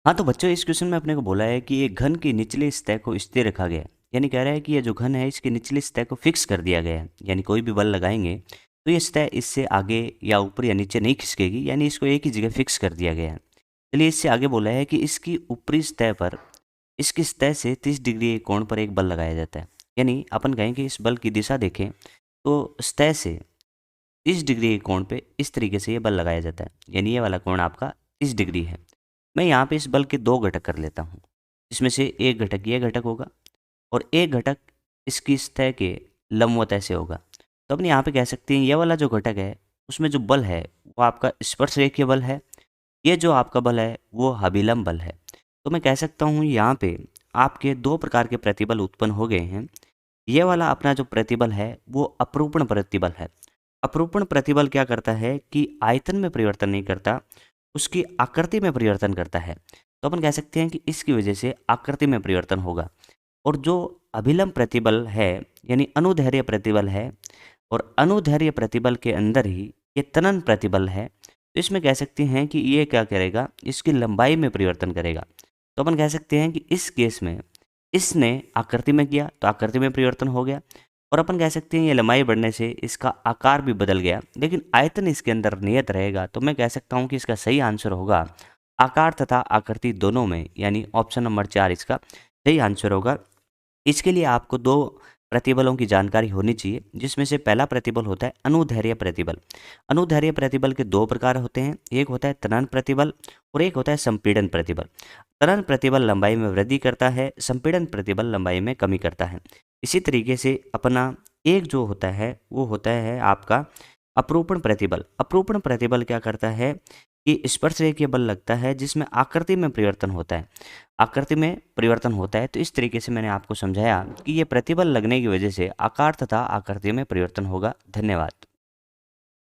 हाँ, तो बच्चों इस क्वेश्चन में अपने को बोला है कि एक घन की निचली सतह को स्थिर रखा गया है। यानी कह रहा है कि ये जो घन है इसकी निचली सतह को फिक्स कर दिया गया है। यानी कोई भी बल लगाएँगे तो ये सतह इससे आगे या ऊपर या नीचे नहीं खिसकेगी, यानी इसको एक ही जगह फिक्स कर दिया गया है। चलिए इससे आगे बोला है कि इसकी ऊपरी सतह पर इसकी सतह से 30 डिग्री के कोण पर एक बल लगाया जाता है। यानी अपन कहें कि इस बल की दिशा देखें तो सतह से 30 डिग्री के कोण पे इस तरीके से ये बल लगाया जाता है। यानी ये वाला कोण आपका 30 डिग्री है। मैं यहाँ पे इस बल के 2 घटक कर लेता हूँ। इसमें से एक घटक ये घटक होगा और एक घटक इसकी सतह के लंबवत ऐसे होगा। तो अपन यहाँ पे कह सकते हैं ये वाला जो घटक है उसमें जो बल है वो आपका स्पर्शरेखीय बल है। ये जो आपका बल है वो अभिलंब बल है। तो मैं कह सकता हूँ यहाँ पे आपके 2 प्रकार के प्रतिबल उत्पन्न हो गए हैं। ये वाला अपना जो प्रतिबल है वो अपरूपण प्रतिबल है। अपरूपण प्रतिबल क्या करता है कि आयतन में परिवर्तन नहीं करता, उसकी आकृति में परिवर्तन करता है। तो अपन कह सकते हैं कि इसकी वजह से आकृति में परिवर्तन होगा। और जो अभिलंब प्रतिबल है यानी अनुदैर्ध्य प्रतिबल है और अनुदैर्ध्य प्रतिबल के अंदर ही ये तनन प्रतिबल है। तो इसमें कह सकते हैं कि ये क्या करेगा, इसकी लंबाई में परिवर्तन करेगा। तो अपन कह सकते हैं कि इस केस में इसने आकृति में किया तो आकृति में परिवर्तन हो गया और अपन कह सकते हैं ये लंबाई बढ़ने से इसका आकार भी बदल गया, लेकिन आयतन इसके अंदर नियत रहेगा। तो मैं कह सकता हूँ कि इसका सही आंसर होगा आकार तथा आकृति दोनों में, यानी ऑप्शन नंबर 4 इसका सही आंसर होगा। इसके लिए आपको 2 प्रतिबलों की जानकारी होनी चाहिए, जिसमें से पहला प्रतिबल होता है अनुदैर्ध्य प्रतिबल। अनुदैर्ध्य प्रतिबल के 2 प्रकार होते हैं, एक होता है त्वरण प्रतिबल और एक होता है संपीड़न प्रतिबल। त्वरण प्रतिबल लंबाई में वृद्धि करता है, संपीड़न प्रतिबल लंबाई में कमी करता है। इसी तरीके से अपना एक जो होता है वो होता है आपका अपरूपण प्रतिबल। अपरूपण प्रतिबल क्या करता है कि स्पर्शरेखीय बल लगता है जिसमें आकृति में परिवर्तन होता है। आकृति में परिवर्तन होता है तो इस तरीके से मैंने आपको समझाया कि ये प्रतिबल लगने की वजह से आकार तथा आकृति में परिवर्तन होगा। धन्यवाद।